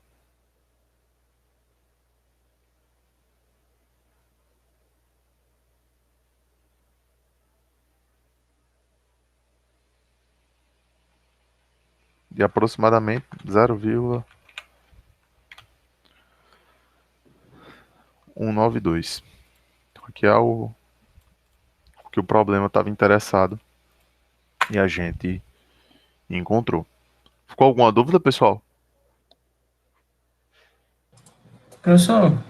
De aproximadamente 0,192. Então aqui é o que o problema estava interessado e a gente encontrou. Ficou alguma dúvida, pessoal? Professor,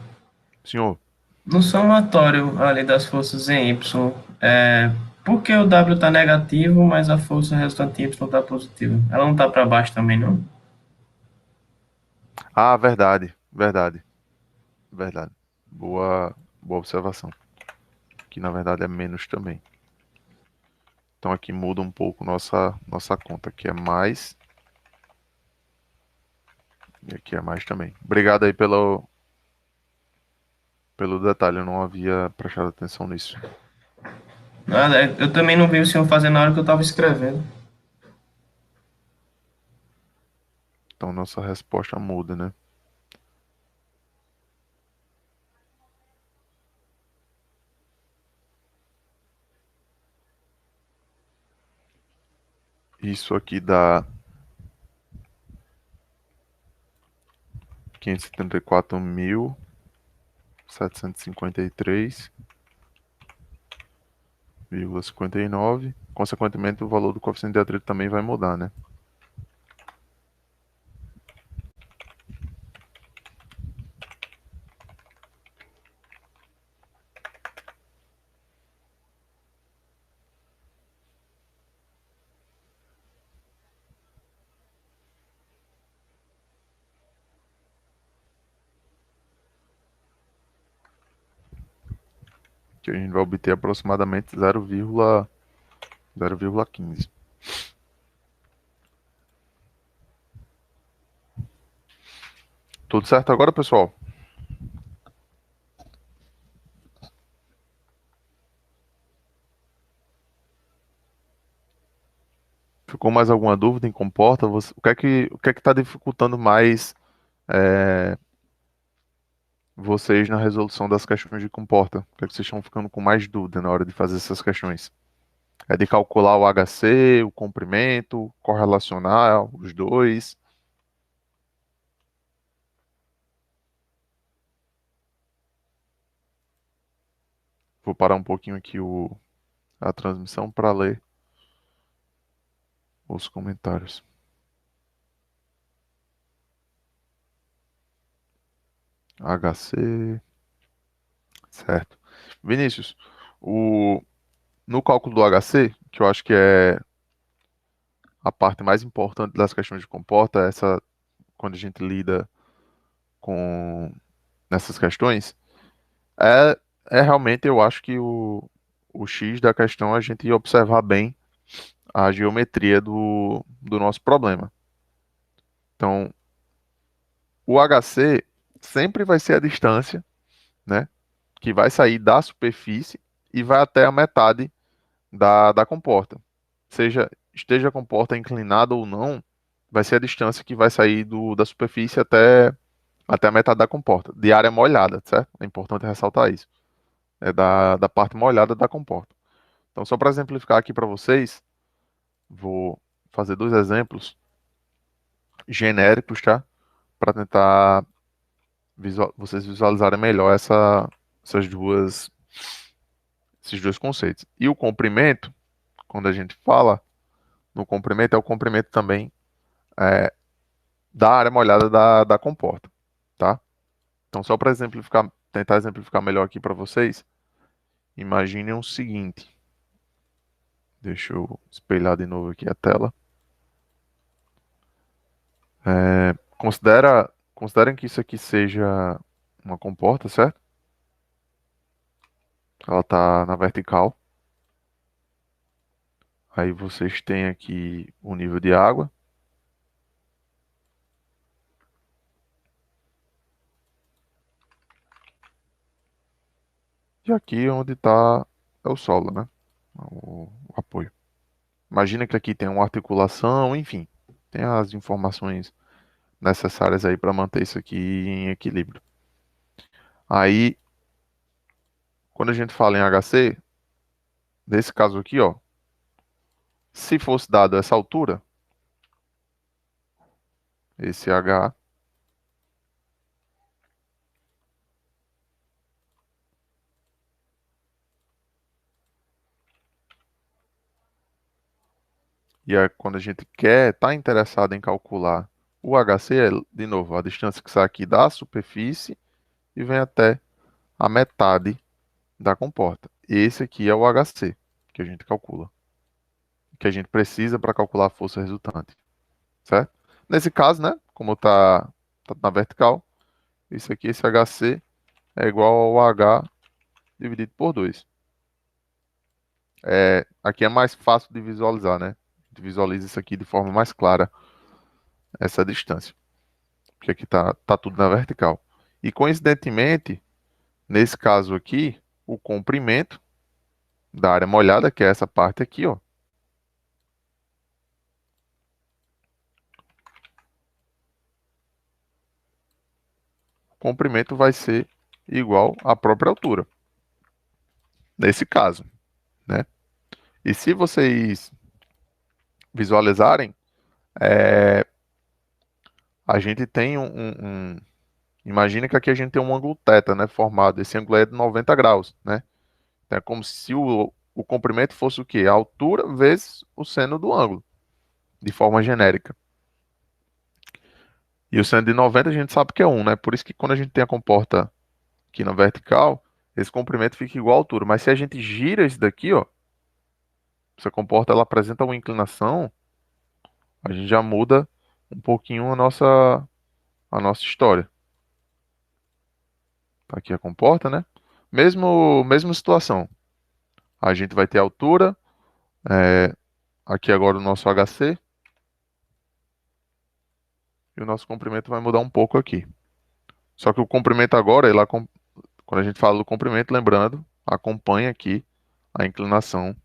Senhor? no somatório ali das forças em Y, por que o W está negativo, mas a força resultante em Y está positiva? Ela não está para baixo também, não? Ah, verdade, verdade, verdade. Boa observação. Que na verdade é menos também. Então aqui muda um pouco nossa conta. Aqui é mais. E aqui é mais também. Obrigado aí pelo detalhe. Eu não havia prestado atenção nisso. Nada, eu também não vi o senhor fazer na hora que eu estava escrevendo. Então nossa resposta muda, né? Isso aqui dá 574.753,59. Consequentemente, o valor do coeficiente de atrito também vai mudar, né? Que a gente vai obter aproximadamente 0,15. Tudo certo agora, pessoal? Ficou mais alguma dúvida em comporta? O que é que está dificultando mais vocês na resolução das questões de comporta? O que é que vocês estão ficando com mais dúvida na hora de fazer essas questões? É de calcular o HC, o comprimento, correlacionar os dois? Vou parar um pouquinho aqui a transmissão para ler os comentários. HC, certo. Vinícius, no cálculo do HC, que eu acho que é a parte mais importante das questões de comporta, essa quando a gente lida com nessas questões, é, é realmente, eu acho que o X da questão é a gente observar bem a geometria do nosso problema. Então, o HC sempre vai ser a distância, né, que vai sair da superfície e vai até a metade da comporta. Esteja a comporta inclinada ou não, vai ser a distância que vai sair da superfície até a metade da comporta, de área molhada, certo? É importante ressaltar isso. É da parte molhada da comporta. Então, só para exemplificar aqui para vocês, vou fazer dois exemplos genéricos, tá? Para tentar vocês visualizarem melhor essas esses dois conceitos. E o comprimento, quando a gente fala no comprimento, é o comprimento também da área molhada da comporta, tá? Então, só para exemplificar, tentar exemplificar melhor aqui para vocês, imaginem o seguinte. Deixa eu espelhar de novo aqui a tela. Considerem que isso aqui seja uma comporta, certo? Ela está na vertical. Aí vocês têm aqui o nível de água. E aqui onde está é o solo, né? O apoio. Imagina que aqui tem uma articulação, enfim, tem as informações necessárias aí para manter isso aqui em equilíbrio. Aí, quando a gente fala em HC, nesse caso aqui, ó, se fosse dado essa altura, esse H, e aí quando a gente tá interessado em calcular o HC, é, de novo, a distância que sai aqui da superfície e vem até a metade da comporta. Esse aqui é o HC que a gente calcula, que a gente precisa para calcular a força resultante, certo? Nesse caso, né, como tá na vertical, isso aqui, esse HC é igual ao H dividido por 2. Aqui é mais fácil de visualizar, né? A gente visualiza isso aqui de forma mais clara, essa distância. Porque aqui tá tudo na vertical. E coincidentemente, nesse caso aqui, o comprimento da área molhada, que é essa parte aqui, ó. O comprimento vai ser igual à própria altura. Nesse caso, né? E se vocês visualizarem, a gente tem imagina que aqui a gente tem um ângulo θ, né, formado. Esse ângulo é de 90 graus, né? Então é como se o comprimento fosse o quê? A altura vezes o seno do ângulo, de forma genérica. E o seno de 90 a gente sabe que é 1, né? Por isso que quando a gente tem a comporta aqui na vertical, esse comprimento fica igual à altura. Mas se a gente gira isso daqui, ó, essa comporta ela apresenta uma inclinação, a gente já muda um pouquinho a nossa história. Tá aqui a comporta, né? Mesma situação. A gente vai ter a altura, aqui agora o nosso HC, e o nosso comprimento vai mudar um pouco aqui. Só que o comprimento agora, quando a gente fala do comprimento, lembrando, acompanha aqui a inclinação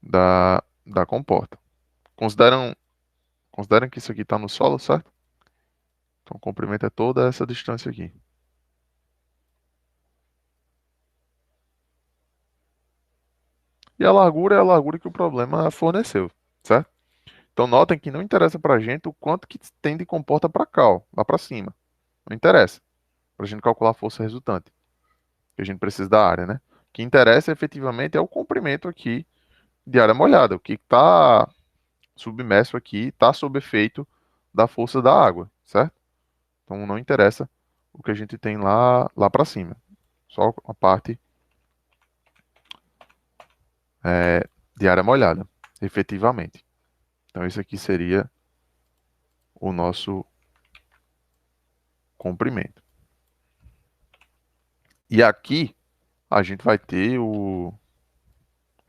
da comporta. Consideram que isso aqui está no solo, certo? Então o comprimento é toda essa distância aqui. E a largura é a largura que o problema forneceu, certo? Então notem que não interessa para a gente o quanto que tem de comporta para cá, ó, lá para cima. Não interessa para a gente calcular a força resultante, que a gente precisa da área, né? O que interessa efetivamente é o comprimento aqui de área molhada, o que está submerso aqui está sob efeito da força da água, certo? Então não interessa o que a gente tem lá para cima, só a parte de área molhada, efetivamente. Então esse aqui seria o nosso comprimento. E aqui a gente vai ter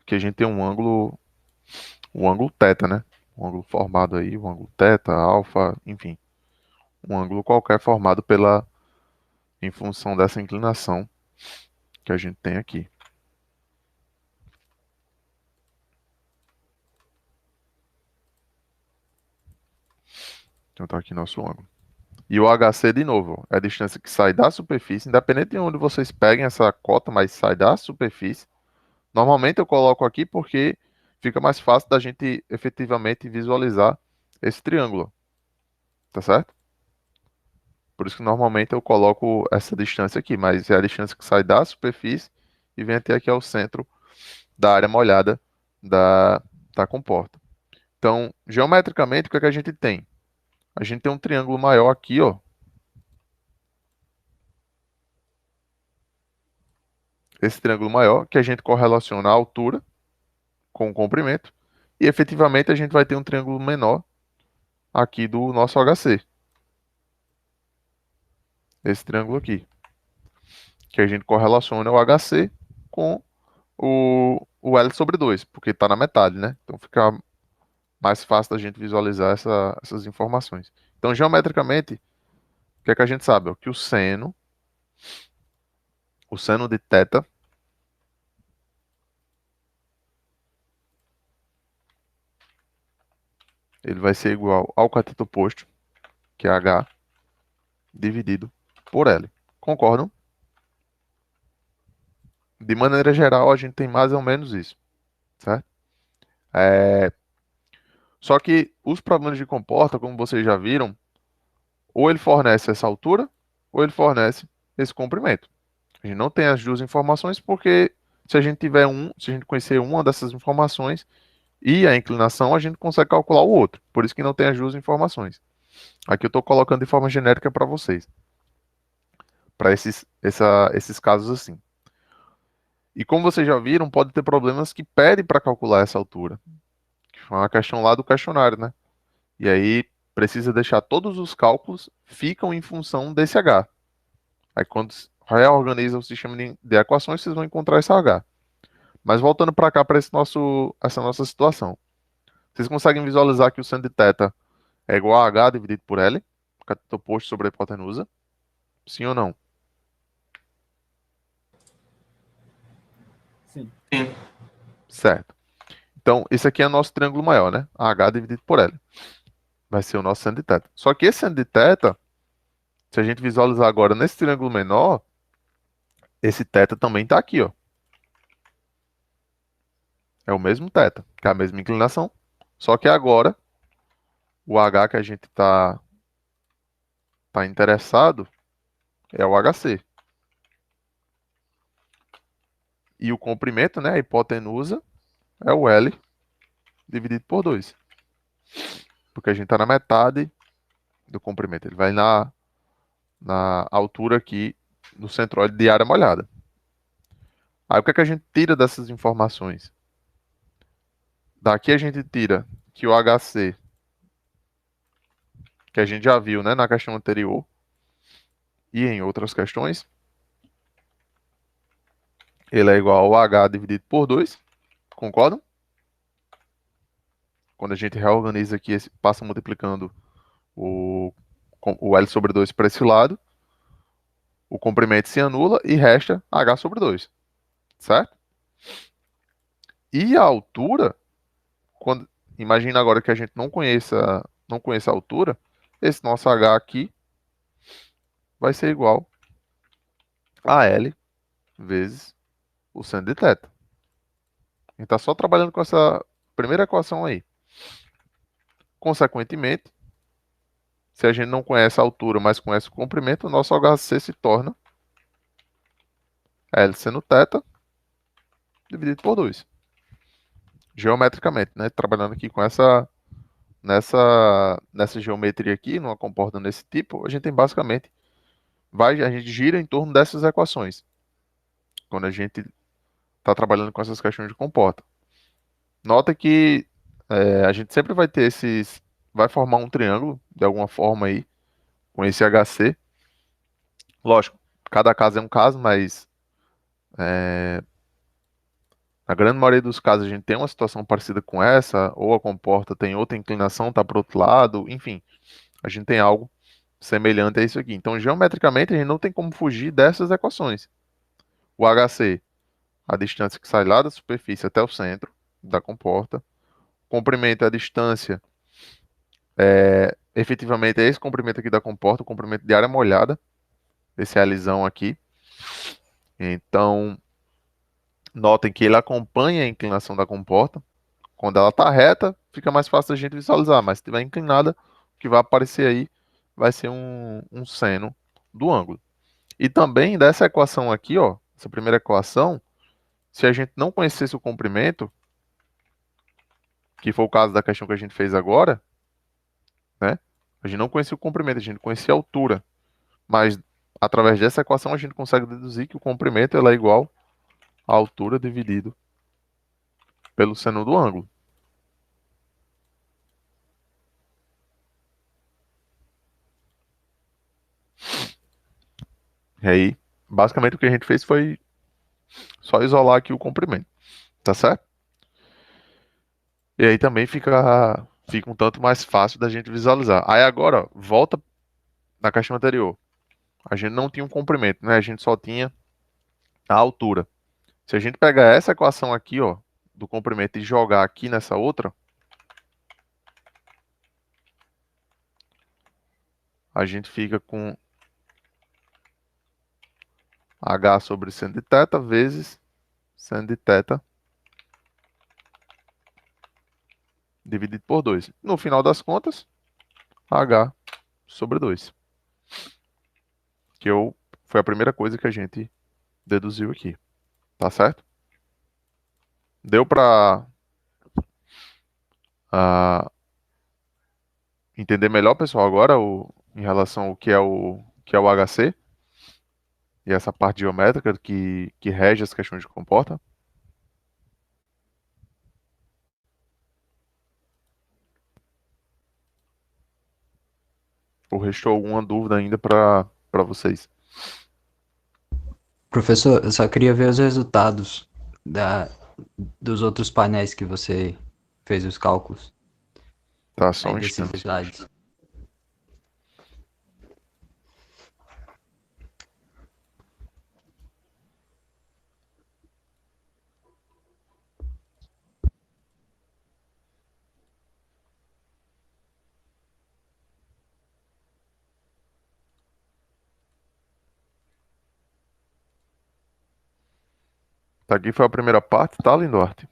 que a gente tem o ângulo θ, né? O ângulo formado aí, o ângulo θ, alfa, enfim. um ângulo qualquer formado pela, em função dessa inclinação que a gente tem aqui. Então tá aqui nosso ângulo. E o HC, de novo, é a distância que sai da superfície, independente de onde vocês peguem essa cota, mas sai da superfície. Normalmente eu coloco aqui porque fica mais fácil da gente efetivamente visualizar esse triângulo, tá certo? Por isso que normalmente eu coloco essa distância aqui, mas é a distância que sai da superfície e vem até aqui ao centro da área molhada da comporta. Então, geometricamente, o que é que a gente tem? A gente tem um triângulo maior aqui, ó. Esse triângulo maior, que a gente correlaciona a altura com o comprimento. E efetivamente a gente vai ter um triângulo menor aqui do nosso HC. Esse triângulo aqui. Que a gente correlaciona o HC com o L sobre 2, porque está na metade, né? Então fica mais fácil da gente visualizar essas informações. Então, geometricamente, o que é que a gente sabe? Ó, que o seno de θ ele vai ser igual ao cateto oposto, que é H, dividido por L. Concordam? De maneira geral, a gente tem mais ou menos isso, certo? Só que os problemas de comporta, como vocês já viram, ou ele fornece essa altura, ou ele fornece esse comprimento. A gente não tem as duas informações porque se a gente conhecer uma dessas informações e a inclinação, a gente consegue calcular o outro. Por isso que não tem as duas informações. Aqui eu estou colocando de forma genérica para vocês, para esses casos assim. E como vocês já viram, pode ter problemas que pedem para calcular essa altura, que foi uma questão lá do questionário, né? E aí precisa deixar todos os cálculos ficam em função desse H. Aí quando reorganiza o sistema de equações, vocês vão encontrar esse H. Mas voltando para cá, para essa nossa situação. Vocês conseguem visualizar que o seno de θ é igual a H dividido por L, cateto oposto sobre a hipotenusa? Sim ou não? Sim. Sim. Certo. Então, esse aqui é o nosso triângulo maior, né? H dividido por L. Vai ser o nosso seno de θ. Só que esse seno de θ, se a gente visualizar agora nesse triângulo menor, esse θ também está aqui, ó. É o mesmo θ, que é a mesma inclinação. Só que agora, o H que a gente tá interessado é o HC. E o comprimento, né, a hipotenusa, é o L dividido por 2. Porque a gente está na metade do comprimento. Ele vai na altura aqui do centroide de área molhada. Aí o que é que a gente tira dessas informações? Daqui a gente tira que o HC, que a gente já viu, né, na questão anterior e em outras questões, ele é igual ao H dividido por 2. Concordam? Quando a gente reorganiza aqui, passa multiplicando o L sobre 2 para esse lado, o comprimento se anula e resta H sobre 2. Certo? E a altura, imagina agora que a gente não conheça a altura, esse nosso H aqui vai ser igual a L vezes o seno de θ. A gente está só trabalhando com essa primeira equação aí. Consequentemente, se a gente não conhece a altura, mas conhece o comprimento, o nosso HC se torna L seno θ dividido por 2. Geometricamente, né? Trabalhando aqui com nessa geometria aqui, numa comporta desse tipo, a gente tem basicamente, a gente gira em torno dessas equações. Quando a gente está trabalhando com essas questões de comporta. Nota que a gente sempre vai ter vai formar um triângulo, de alguma forma aí, com esse HC. Lógico, cada caso é um caso, mas na grande maioria dos casos a gente tem uma situação parecida com essa, ou a comporta tem outra inclinação, está para outro lado, enfim, a gente tem algo semelhante a isso aqui. Então, geometricamente, a gente não tem como fugir dessas equações. O HC, a distância que sai lá da superfície até o centro da comporta. O comprimento é a distância, efetivamente, é esse comprimento aqui da comporta, o comprimento de área molhada, esse Lzão aqui. Então, notem que ele acompanha a inclinação da comporta. Quando ela está reta, fica mais fácil a gente visualizar, mas se estiver inclinada, o que vai aparecer aí vai ser um seno do ângulo. E também dessa equação aqui, ó, essa primeira equação, se a gente não conhecesse o comprimento, que foi o caso da questão que a gente fez agora, né? A gente não conhecia o comprimento, a gente conhecia a altura. Mas através dessa equação a gente consegue deduzir que o comprimento ela é igual à altura dividido pelo seno do ângulo. E aí, basicamente o que a gente fez foi só isolar aqui o comprimento, tá certo? E aí também fica um tanto mais fácil da gente visualizar. Aí agora, ó, volta na questão anterior. A gente não tinha um comprimento, né? A gente só tinha a altura. Se a gente pegar essa equação aqui, ó, do comprimento e jogar aqui nessa outra, a gente fica com h sobre seno de θ vezes seno de θ dividido por 2. No final das contas, h sobre 2. Foi a primeira coisa que a gente deduziu aqui. Tá certo? Deu para entender melhor, pessoal, agora em relação ao que é o HC e essa parte geométrica que rege as questões de comporta? Ou restou alguma dúvida ainda para vocês? Professor, eu só queria ver os resultados dos outros painéis que você fez os cálculos Tá, só um aí desses instante. slides. Tá, aqui foi a primeira parte, tá, Linduarte?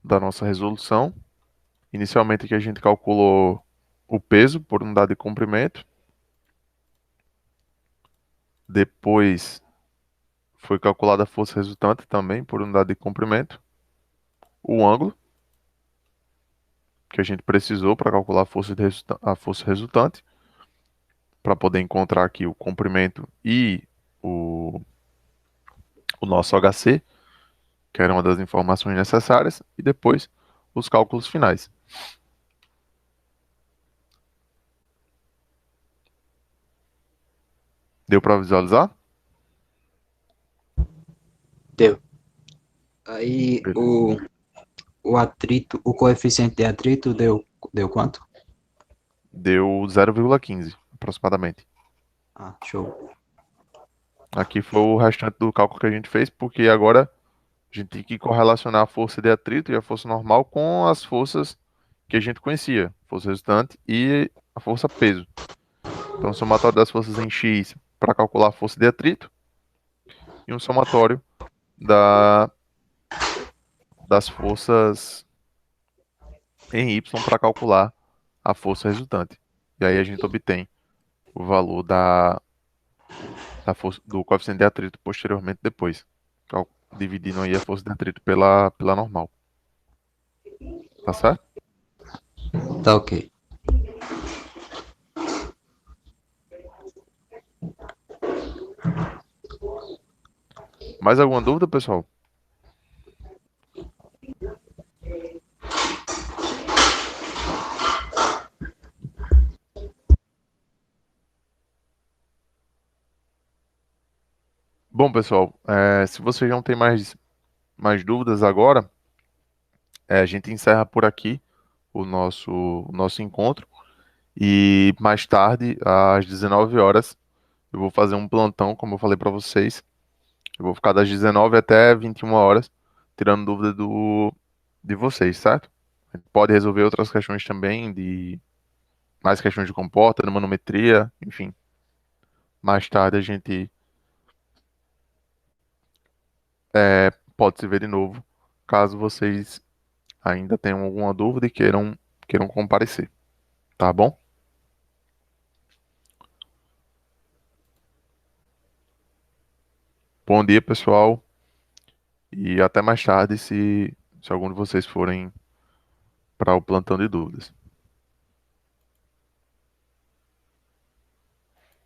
Da nossa resolução. Inicialmente aqui a gente calculou o peso por unidade de comprimento. Depois foi calculada a força resultante também por unidade de comprimento. O ângulo, que a gente precisou para calcular a força resultante, para poder encontrar aqui o comprimento e o nosso HC, que era uma das informações necessárias, e depois os cálculos finais. Deu para visualizar? Deu. Aí o atrito, o coeficiente de atrito deu quanto? Deu 0,15 aproximadamente. Ah, show. Aqui foi o restante do cálculo que a gente fez, porque agora a gente tem que correlacionar a força de atrito e a força normal com as forças que a gente conhecia, força resultante e a força peso. Então, o somatório das forças em X para calcular a força de atrito e um somatório das forças em Y para calcular a força resultante. E aí a gente obtém o valor da força, do coeficiente de atrito posteriormente depois, dividindo aí a força de atrito pela normal. Tá certo? Tá ok. Mais alguma dúvida, pessoal? Bom, pessoal, se vocês não têm mais dúvidas agora, a gente encerra por aqui o nosso encontro. E mais tarde, às 19 horas, eu vou fazer um plantão, como eu falei para vocês. Eu vou ficar das 19 até 21 horas, tirando dúvida de vocês, certo? A gente pode resolver outras questões também, mais questões de comporta, de manometria, enfim. Mais tarde a gente pode se ver de novo, caso vocês ainda tenham alguma dúvida e queiram comparecer, tá bom? Bom dia, pessoal, e até mais tarde se algum de vocês forem para o plantão de dúvidas.